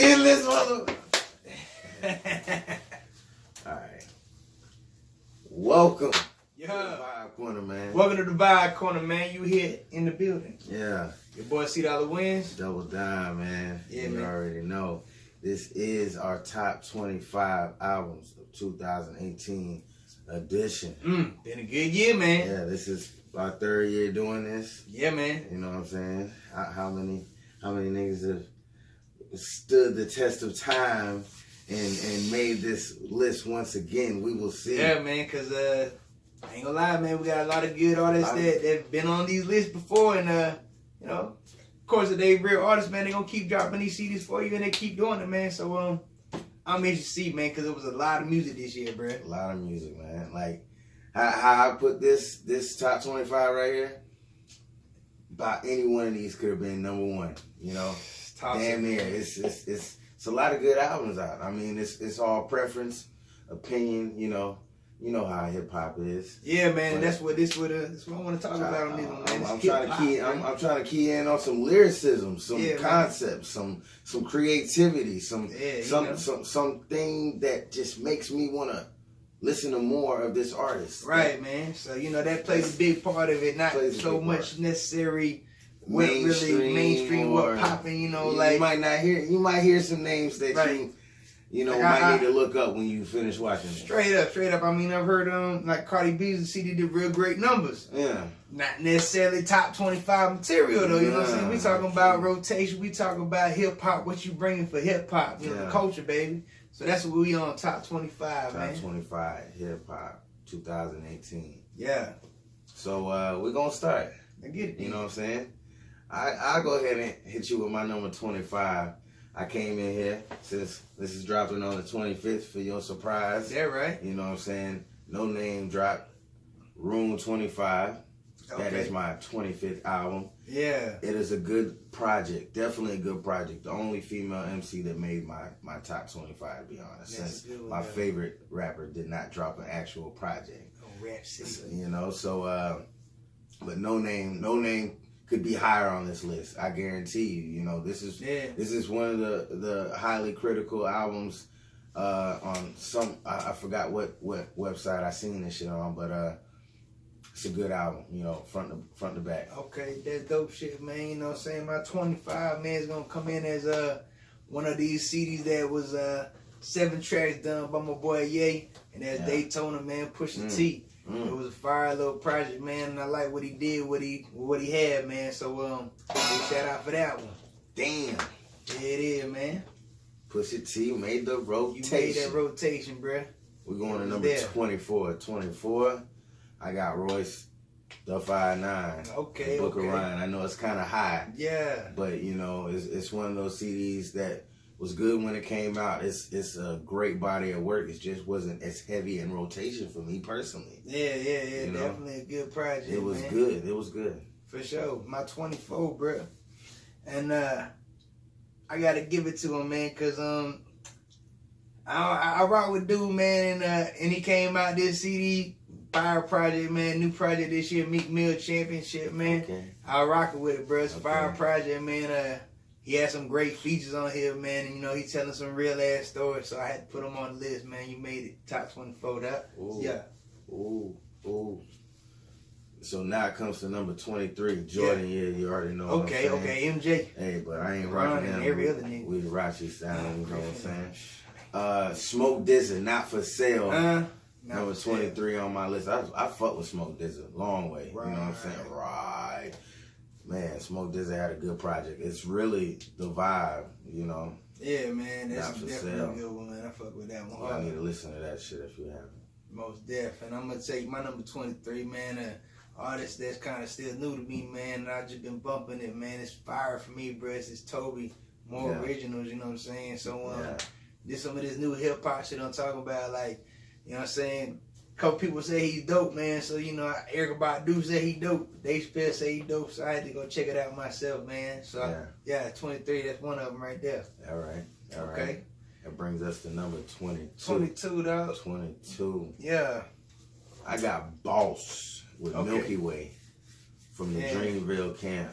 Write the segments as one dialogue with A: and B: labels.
A: in this mother. Alright. Welcome.
B: Yeah.
A: To the Vibe Corner, man.
B: Welcome to the Vibe Corner, man. You here in the building.
A: Yeah.
B: Your boy $C Wins.
A: Double down, man.
B: Yeah,
A: you
B: man.
A: already know. This is our top 25 albums of 2018 edition.
B: Been a good year, man.
A: Yeah, this is our third year doing this.
B: Yeah, man.
A: You know what I'm saying? How many niggas have stood the test of time and made this list once again? We will see.
B: Yeah, man, because I ain't gonna lie, man, we got a lot of good artists that been on these lists before, and you know, of course, if they real artists, man, they gonna keep dropping these CDs for you, and they keep doing it, man. So I'm interested to see, man, because it was a lot of music this year, bro.
A: A lot of music, man. Like how I put this top 25 right here. About any one of these could have been number one. You know, damn near. It's a lot of good albums out. I mean, it's all preference, opinion. You know how hip hop is.
B: Yeah, man. But that's what I want to talk about on this one, man.
A: I'm trying to key in on some lyricism, some concepts, some creativity, something that just makes me want to listen to more of this artist.
B: Right, man. So, you know, that plays a big part of it. Not so much necessary mainstream what popping, you know, like
A: you might hear some names that you know, might need to look up when you finish watching it.
B: Straight up. I mean, I've heard like Cardi B's CD did real great numbers.
A: Yeah.
B: Not necessarily top 25 material though, you know what I'm saying? We talking about rotation, we talking about hip hop, what you bringing for hip hop, you know, the culture, baby. So that's what we on top 25, man.
A: Top 25 hip hop 2018.
B: Yeah.
A: So we're gonna start.
B: I get it.
A: You know what I'm saying? I'll go ahead and hit you with my number 25. I came in here since this is dropping on the 25th for your surprise.
B: Yeah, right.
A: You know what I'm saying? No Name dropped. Room 25. Okay. That is my 25th album. Yeah. It is a good project. Definitely a good project. The only female MC that made my top 25, to be honest. Since my favorite rapper did not drop an actual project.
B: Oh, rap season.
A: You know, so, but No Name could be higher on this list. I guarantee you. You know, this is one of the highly critical albums on some. I forgot what website I seen this shit on, but it's a good album. You know, front to back.
B: Okay, that's dope shit, man. You know what I'm saying? My 25, man, is gonna come in as one of these CDs that was 7 tracks done by my boy Ye, and that's Daytona, man, Pusha T. It was a fire little project, man, and I like what he did, what he had, man. So big shout out for that one.
A: Damn.
B: Yeah, it is, man.
A: Pusha T made the rotation.
B: You made that rotation, bruh.
A: We're going to number 24. 24, I got Royce the 5'9".
B: Okay,
A: Book of Ryan. I know it's kind of high.
B: Yeah.
A: But, you know, it's one of those CDs that was good when it came out. It's a great body of work. It just wasn't as heavy in rotation for me personally.
B: Yeah. You definitely a good project.
A: It was good. It was good.
B: For sure. My 24, bro. And I gotta give it to him, man, cause I rock with dude, man, and he came out this CD fire project, man, new project this year, Meek Mill Championship, man. Okay. I rock it with it, bro. It's fire project, man. He had some great features on here, man, and you know, he telling some real ass stories, so I had to put him on the list, man. You made it top 24, that.
A: Ooh.
B: Yeah.
A: Ooh. So now it comes to number 23, Jordan. Yeah, you already know.
B: Okay, MJ.
A: Hey, but I ain't rocking him.
B: Every other nigga.
A: We the Rachi style, you know what I'm saying? Smoke Dizza, Not For Sale. Number 23 on my list. I fuck with Smoke Dizza, long way.
B: Right.
A: You know what I'm saying? Right. Man, Smoke Dizza had a good project. It's really the vibe, you know.
B: Yeah, man, that's definitely
A: a
B: good one, man. I fuck with that one.
A: I need to listen to that shit if you haven't.
B: Most def. And I'm gonna take my number 23, man. An artist that's kind of still new to me, man. And I've just been bumping it, man. It's fire for me, bro. It's Toby, more originals, you know what I'm saying? So, this some of this new hip hop shit I'm talking about, like, you know what I'm saying? A couple people say he's dope, man. So, you know, Erykah Badu say he dope. Dave Chappelle say he dope. So I had to go check it out myself, man. So, 23, that's one of them right there.
A: All right. That brings us to number 22.
B: 22, dog.
A: 22.
B: Yeah.
A: I got Boss with Milky Way from the Dreamville camp.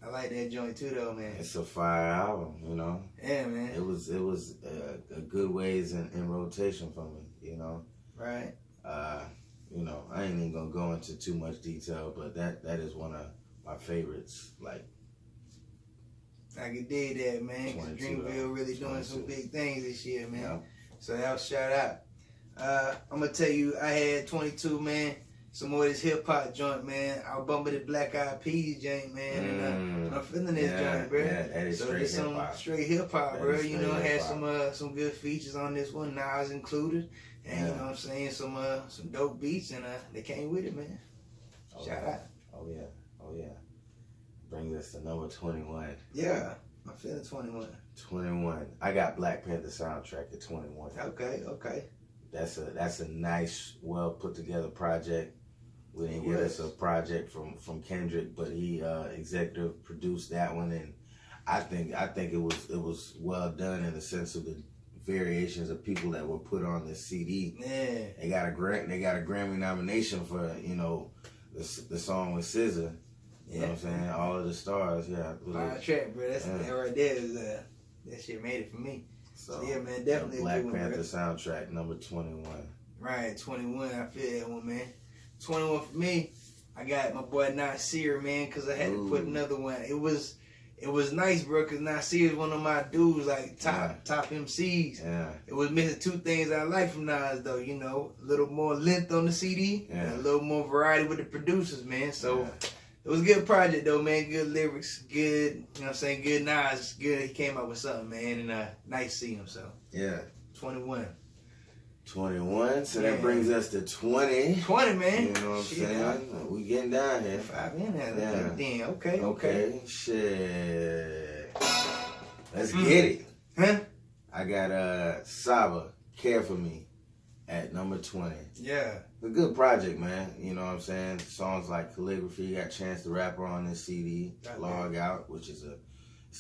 B: I like that joint too, though, man.
A: It's a fire album, you know.
B: Yeah, man.
A: It was a good ways in rotation for me, you know.
B: Right.
A: You know, I ain't even gonna go into too much detail, but that is one of my favorites. Like,
B: I can dig that, man. Cause Dreamville really doing some big things this year, man.
A: Yeah.
B: So that was shout out. I'm gonna tell you, I had 22, man. Some more of this hip hop joint, man. I was bumping the Black Eyed Peas joint, man, and I'm feeling this joint, bro.
A: Yeah, that is
B: so
A: straight hip hop.
B: Straight hip hop, bro. You know, had some good features on this one, Nas included, and you know what I'm saying, some dope beats, and they came with it, man. Shout out.
A: Oh yeah. Brings us to number 21.
B: Yeah, I'm feeling 21.
A: 21. I got Black Panther soundtrack at 21.
B: Okay.
A: That's a nice, well put together project. We didn't get us a project from Kendrick, but he executive produced that one, and I think it was well done in the sense of the variations of people that were put on this CD.
B: Yeah.
A: They got a Grammy nomination for, you know, the song with SZA. You know what I'm saying? All of the stars, yeah.
B: Fire track, bro. That right there is that shit made it for me. So yeah, man, definitely
A: Black Panther soundtrack number 21.
B: Right, 21. I feel that one, man. 21 for me. I got my boy Nasir, man, because I had to put another one. It was nice, bro, because Nasir is one of my dudes, like top MCs.
A: Yeah.
B: It was missing two things I like from Nas, though. You know, a little more length on the CD, and a little more variety with the producers, man. So it was a good project, though, man. Good lyrics, good, you know what I'm saying, good Nas, good. He came up with something, man, and nice to see him. So
A: yeah,
B: 21.
A: 21, so that brings us to 20.
B: 20, man.
A: You know what I'm saying? We getting down here.
B: 5 in there. Yeah. Okay.
A: Shit. Let's get it.
B: Huh?
A: I got Saba, Care For Me, at number 20.
B: Yeah.
A: A good project, man. You know what I'm saying? Songs like Calligraphy, got Chance the Rapper on this CD. Log Out, which is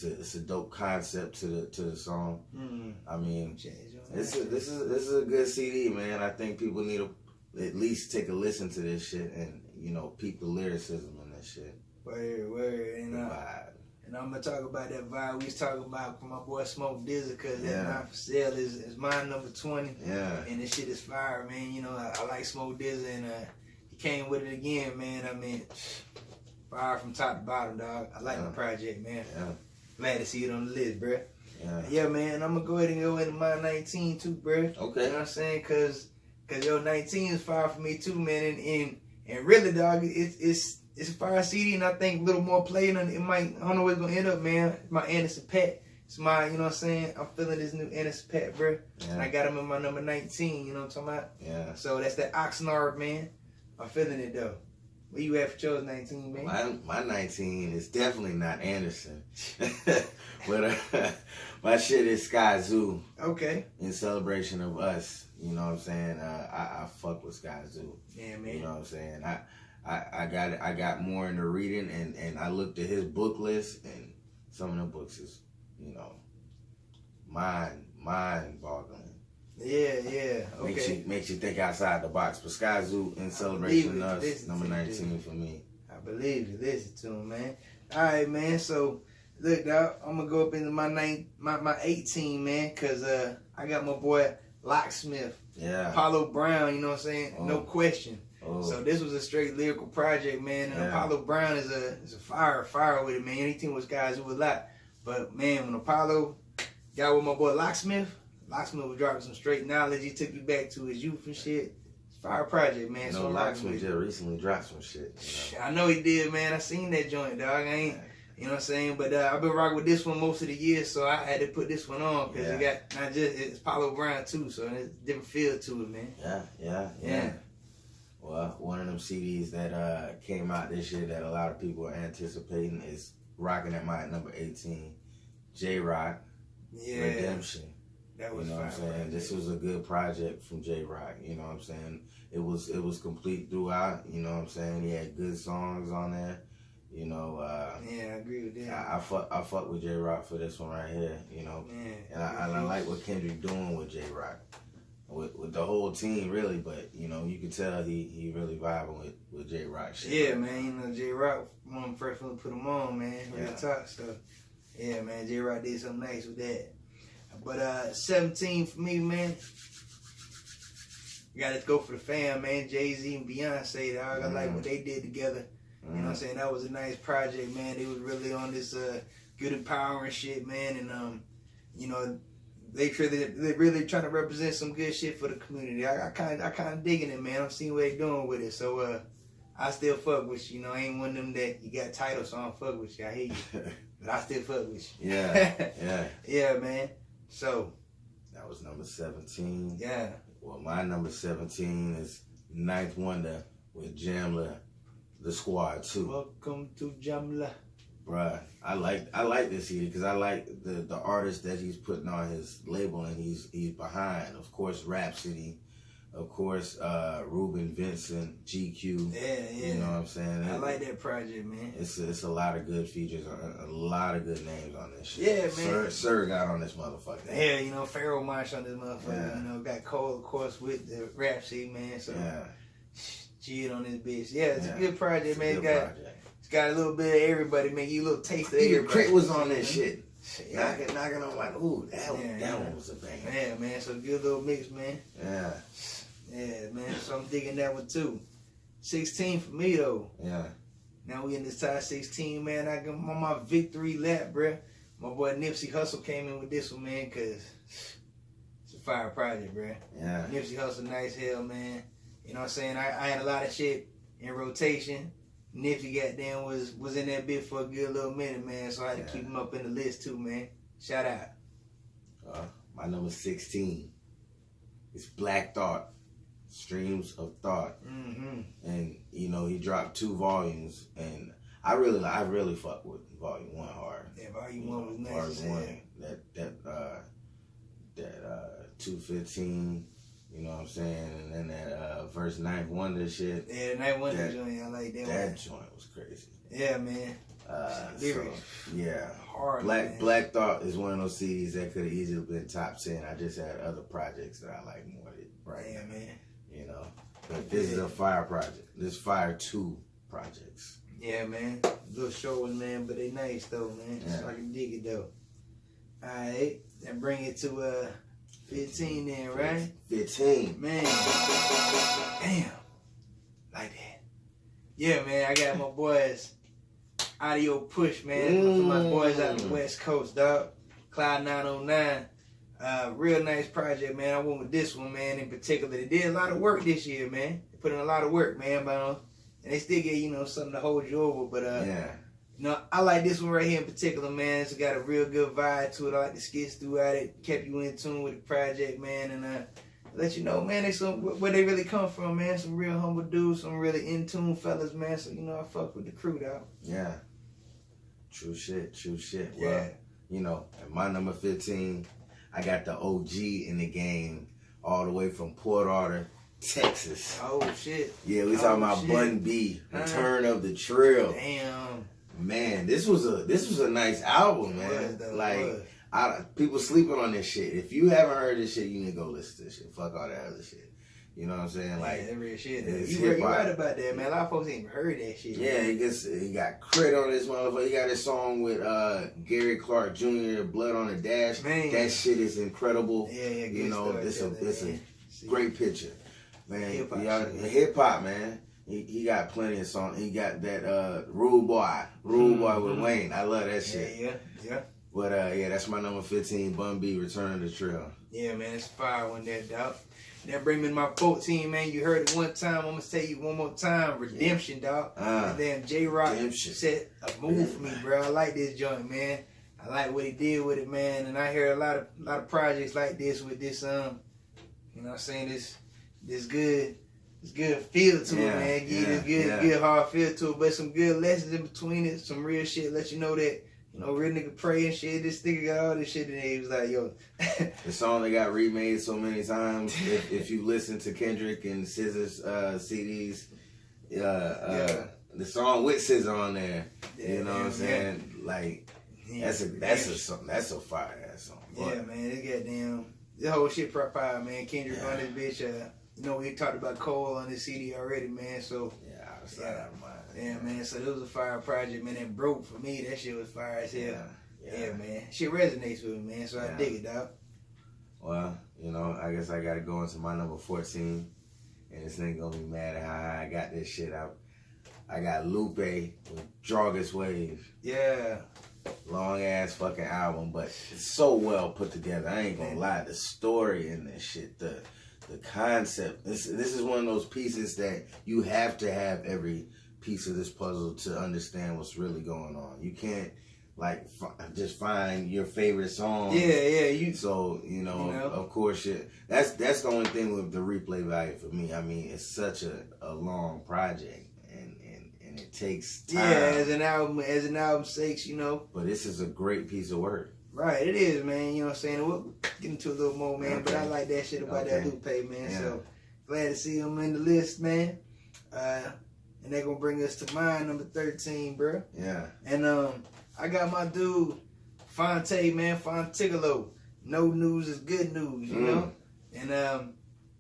A: it's a dope concept to the song. I mean, this is a good CD, man. I think people need to at least take a listen to this shit and, you know, peep the lyricism in this shit.
B: Word. And,
A: vibe.
B: And I'm gonna talk about that vibe we was talking about for my boy Smoke Dizzy, because that Not For Sale is my number 20.
A: Yeah.
B: And this shit is fire, man. You know, I like Smoke Dizzy, and he came with it again, man. I mean, fire from top to bottom, dog. I like the project, man.
A: Yeah.
B: Glad to see it on the list, bruh.
A: Yeah,
B: man, I'm gonna go ahead and go into my 19 too, bruh.
A: Okay.
B: You know what I'm saying? Cause yo, 19 is fire for me too, man. And really, dog, it's a fire CD, and I think a little more playing, and it might, I don't know where it's gonna end up, man. My Anderson .Paak. It's my, you know what I'm saying? I'm feeling this new Anderson .Paak, bruh. Yeah. And I got him in my number 19, you know what I'm talking about?
A: Yeah.
B: So that's that Oxnard, man. I'm feeling it though. Where you at for yours 19, man?
A: My 19 is definitely not Anderson. But my shit is Sky Zoo.
B: Okay.
A: In celebration of us. You know what I'm saying? I fuck with Sky Zoo.
B: Yeah, man.
A: You know what I'm saying? I got more into reading, and I looked at his book list, and some of the books is, you know, mind-boggling.
B: Yeah. Okay.
A: Makes you think outside the box. But Sky Zoo in celebration of us, number 19 for me.
B: I believe you. Listen to him, man. All right, man. So, look, dog, I'm gonna go up into my 18, man, cause I got my boy Locksmith.
A: Yeah.
B: Apollo Brown. You know what I'm saying? No question.
A: Oh.
B: So this was a straight lyrical project, man. And Apollo Brown is a fire with it, man. Anything with guys who a lot. But man, when Apollo got with my boy Locksmith was dropping some straight knowledge. He took you back to his youth and shit. It's a fire project, man.
A: You know, Locksmith just recently dropped some shit.
B: You know? I know he did, man. I seen that joint, dog. You know what I'm saying? But I've been rocking with this one most of the year, so I had to put this one on because it got not just it's Apollo Brown too, so it's a different feel to it, man.
A: Yeah. Well, one of them CDs that came out this year that a lot of people are anticipating is rocking at my number 18, J-Rock, Redemption.
B: That was,
A: you know what I'm saying? This was a good project from J-Rock, you know what I'm saying? It was complete throughout, you know what I'm saying? He had good songs on there, you know.
B: I agree with that.
A: I fuck with J-Rock for this one right here, you know.
B: Man,
A: and I like what Kendrick doing with J-Rock. with the whole team really, but you know you can tell he really vibing with J Rock shit.
B: Yeah, man. You know J Rock one of the first ones to put him on, man. Real talk. So yeah, man. J Rock did something nice with that. But 17 for me, man. You gotta go for the fam, man. Jay-Z and Beyonce, dog. I like what they did together. You know what I'm saying? That was a nice project, man. They was really on this good empowering shit, man. And you know, they really trying to represent some good shit for the community. I kind of digging it, man. I'm seeing what they doing with it. So I still fuck with you. You know, I ain't one of them that you got titles, so I don't fuck with you. I hear you, but I still fuck with you.
A: Yeah.
B: Yeah, man. So
A: that was number 17.
B: Yeah.
A: Well, my number 17 is Ninth Wonder with Jamla, The Squad 2.
B: Welcome to Jamla.
A: Bruh, I like this CD because I like the artist that he's putting on his label and he's behind. Of course, Rhapsody. Of course, Ruben Vincent, GQ.
B: Yeah.
A: You know what I'm saying?
B: I like that project, man.
A: It's a lot of good features, a lot of good names on this shit.
B: Yeah, man.
A: Sir got on this motherfucker.
B: Yeah, you know, Pharaoh Marsh on this motherfucker. Yeah. You know, got Cole, of course, with the Rhapsody, man. So, cheated on this bitch. Yeah, it's a good project, man. It's got a little bit of everybody, man. You a little taste of everybody.
A: Crit was on this shit. Knocking on like, ooh, that one was a bang.
B: Yeah, man. So good little mix, man.
A: Yeah.
B: Yeah, man. So I'm digging that one too. 16 for me though.
A: Yeah.
B: Now we in this top 16, man. I got on my victory lap, bruh. My boy Nipsey Hussle came in with this one, man, cause it's a fire project, bruh.
A: Yeah.
B: Nipsey Hussle, nice hell, man. You know what I'm saying? I had a lot of shit in rotation. Nipsey goddamn was in that bit for a good little minute, man. So I had to keep him up in the list too, man. Shout out.
A: My number 16 is Black Thought, Streams of Thought. And you know he dropped 2 volumes, and I really fuck with Volume 1 hard.
B: Yeah, Volume 1 was nice.
A: Volume 1, that 215. You know what I'm saying? And then that verse Ninth Wonder shit.
B: Yeah, the Ninth Wonder joint, I like that.
A: That joint was crazy.
B: Yeah, man. Hard.
A: Black Thought is one of those CDs that could have easily been top 10. I just had other projects that I like more right now.
B: Man.
A: You know, but this is a fire project. This fire 2 projects.
B: Yeah, man. Little short ones, man, but they nice though, man. So I can dig it though. All right, then bring it to 15 then, right?
A: 15.
B: Man. Damn. Like that. Yeah, man, I got my boys Audio Push, man. For my boys out the West Coast, dog. Cloud 909. Real nice project, man. I went with this one, man, in particular. They did a lot of work this year, man. They put in a lot of work, man. But, and they still get, you know, something to hold you over. But, you know, I like this one right here in particular, man. It's got a real good vibe to it. I like the skits throughout it. Kept you in tune with the project, man. And let you know, man, where they really come from, man. Some real humble dudes, some really in tune fellas, man. So, you know, I fuck with the crew, dog.
A: Yeah. True shit.
B: Yeah.
A: Well, you know, at my number 15, I got the OG in the game all the way from Port Arthur, Texas.
B: Oh, shit.
A: Yeah, we talking about Bun B, Return of the Trill.
B: Damn.
A: Man, this was a nice album, man. People sleeping on this shit. If you haven't heard this shit, you need to go listen to this shit. Fuck all that other shit. You know what I'm saying? Like,
B: that real shit. You right about that, man. A lot of folks ain't even heard that shit.
A: Yeah, he got Crit on this motherfucker. He got his song with Gary Clark Jr., Blood on the Dash. Man. That shit is incredible.
B: Yeah,
A: you know, it's a great picture. Man,
B: hip
A: hop, man. He got plenty of songs. He got that Rude Boy with Wayne. I love that shit.
B: Yeah.
A: But that's my number 15, Bun B, Return of the Trill.
B: Yeah, man, it's fire one there, dog. That bring me to my 14, man. You heard it one time. I'm gonna tell you one more time. Redemption, dog. Damn, J Rock set a move for me, bro. I like this joint, man. I like what he did with it, man. And I hear a lot of projects like this with this you know what I'm saying, this good feel to it, man. Give you this good hard feel to it, but some good lessons in between it, some real shit. Let you know that, you know, real nigga pray and shit. This nigga got all this shit in there. He was like, yo.
A: The song that got remade so many times. If you listen to Kendrick and SZA's CDs, the song with SZA on there, you know what I'm saying? Like, that's a fire ass song.
B: Yeah, man, it goddamn. The whole shit fire, man. Kendrick on this bitch. You know, we talked about Cole on this CD already, man. So yeah, man. So it was a fire project, man. And Broke for me, that shit was fire as hell. Yeah, man. Shit resonates with me, man. So I dig it, dog.
A: Well, you know, I guess I gotta go into my number 14, and this nigga gonna be mad at how I got this shit out. I got Lupe with Jargus Wave.
B: Yeah.
A: Long ass fucking album, but it's so well put together. I ain't gonna lie. The story in this shit, the concept. This is one of those pieces that you have to have every piece of this puzzle to understand what's really going on. You can't like just find your favorite song.
B: Yeah.
A: So you know, of course, that's the only thing with the replay value for me. I mean, it's such a long project. And it takes time.
B: Yeah, as an album sakes, you know.
A: But this is a great piece of work.
B: Right, it is, man. You know what I'm saying? We'll get into a little more, man. Okay. But I like that shit about that Lupe, man. Yeah. So glad to see him in the list, man. And they're gonna bring us to mine, number 13, bro.
A: Yeah.
B: And I got my dude, Fonte, man, Fontigolo. No news is good news, you know? And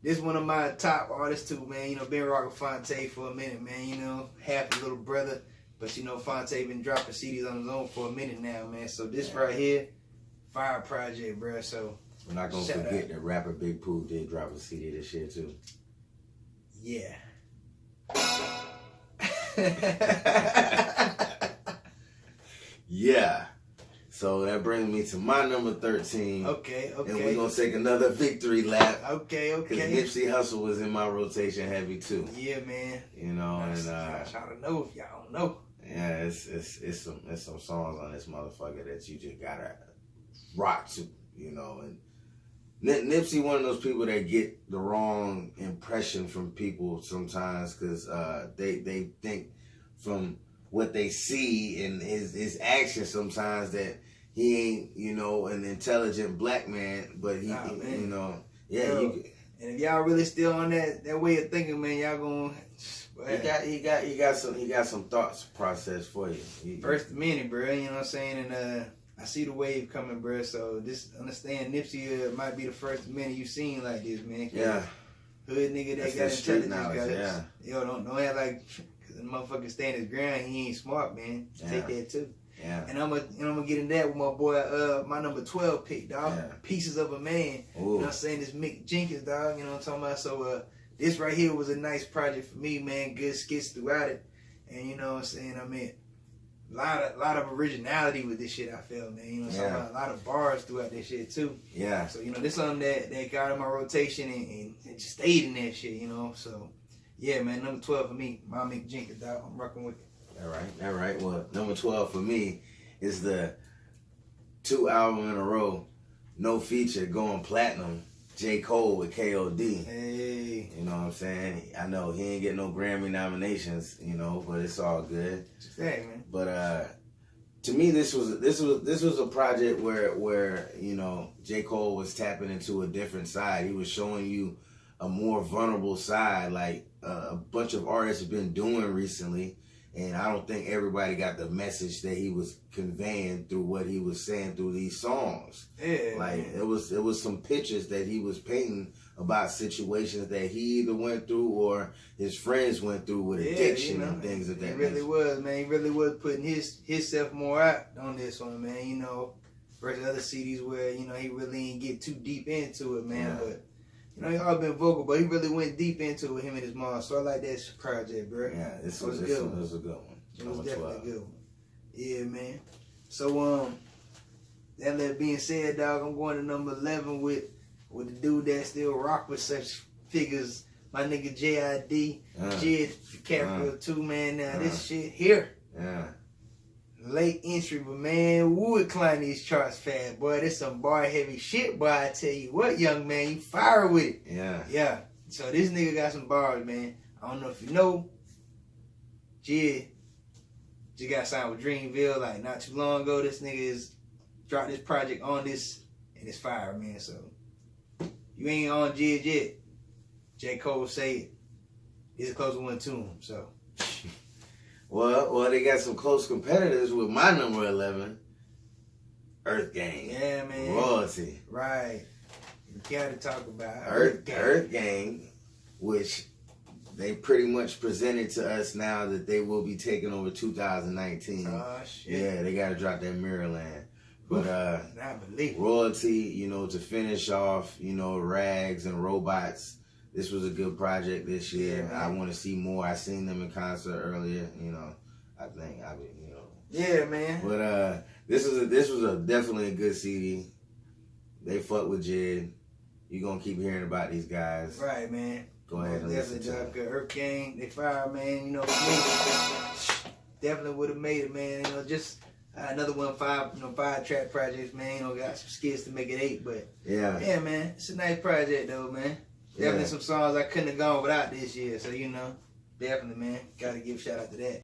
B: this is one of my top artists too, man. You know, been rocking Fonte for a minute, man. You know, half a little brother. But you know, Fonte been dropping CDs on his own for a minute now, man. So this right here, fire project, bro. So
A: we're not gonna forget that rapper Big Pooh did drop a CD this year too.
B: Yeah.
A: Yeah. So that brings me to my number 13.
B: Okay.
A: And we're going to take another victory lap.
B: Okay.
A: Because Nipsey Hussle was in my rotation heavy too.
B: Yeah, man.
A: You know,
B: and I try to know if y'all don't know.
A: Yeah, it's some songs on this motherfucker that you just gotta rock to, you know. And Nipsey one of those people that get the wrong impression from people sometimes because they think from what they see in his actions sometimes that he ain't, you know, an intelligent black man, but he, you know, yeah.
B: And if y'all really still on that way of thinking, man, y'all gonna.
A: He got some thoughts processed for you.
B: First minute, bro. You know what I'm saying? And I see the wave coming, bro. So just understand, Nipsey might be the first minute you seen like this, man.
A: Yeah.
B: Hood nigga that got intelligence,
A: knowledge, yeah.
B: Yo, don't act like the motherfucker stand his ground. He ain't smart, man. Take that too.
A: Yeah.
B: And I'm gonna get in that with my boy, my number 12 pick, dog. Yeah. Pieces of a Man. Ooh. You know what I'm saying? This Mick Jenkins, dog. You know what I'm talking about? So this right here was a nice project for me, man. Good skits throughout it. And you know what I'm saying? I mean, a lot of originality with this shit, I felt, man. You know what I'm talking about? A lot of bars throughout this shit too.
A: Yeah.
B: So, you know, this something that got in my rotation and just stayed in that shit, you know. So yeah, man, number 12 for me, my Mick Jenkins, dog. I'm rocking with it.
A: All right. Well, number 12 for me is the 2 album in a row, no feature, going platinum, J. Cole with K.O.D.
B: Hey.
A: You know what I'm saying? I know he ain't getting no Grammy nominations, you know, but it's all good.
B: Hey, man.
A: But to me, this was a project where you know, J. Cole was tapping into a different side. He was showing you a more vulnerable side, like a bunch of artists have been doing recently. And I don't think everybody got the message that he was conveying through what he was saying through these songs.
B: Yeah.
A: Like it was some pictures that he was painting about situations that he either went through or his friends went through with addiction, you know, and things of that nature.
B: He really was, man. He really was putting himself more out on this one, man. You know, versus other CDs where, you know, he really didn't get too deep into it, man. Yeah. But you know, he all been vocal, but he really went deep into it, him and his mom. So I like that project, bro.
A: Yeah, this was a good one.
B: It was definitely a good one. Yeah, man. So, that being said, dog, I'm going to number 11 with the dude that still rock with such figures, my nigga J.I.D. Jid DiCaprio too, man. Now, this shit here.
A: Yeah.
B: Late entry, but man, would climb these charts fast, boy. This some bar heavy shit, boy. I tell you what, young man, you fire with it.
A: Yeah.
B: Yeah. So this nigga got some bars, man. I don't know if you know, Jid just got signed with Dreamville like not too long ago. This nigga is dropped this project on this, and it's fire, man. So you ain't on Jid yet. J. Cole say it. It's a closer one to him, so.
A: Well, they got some close competitors with my number 11, Earth Gang.
B: Yeah, man.
A: Royalty.
B: Right. You gotta talk about
A: Earth Gang, which they pretty much presented to us now that they will be taking over 2019.
B: Oh shit.
A: Yeah, they gotta drop that Mirrorland. But
B: I believe
A: Royalty, you know, to finish off, you know, Rags and Robots. This was a good project this year.
B: Yeah,
A: I want to see more. I seen them in concert earlier. You know, you know.
B: Yeah, man.
A: But this was definitely a good CD. They fuck with Jid. You gonna keep hearing about these guys.
B: Right, man.
A: Go ahead and listen to it.
B: Earth Gang, they fire, man. You know, for me, definitely would have made it, man. You know, just another 5-track projects, man. You know, got some skits to make it 8, but yeah, man, it's a nice project though, man. Definitely some songs I couldn't have gone without this year, so you know, definitely, man, gotta give a shout out to that.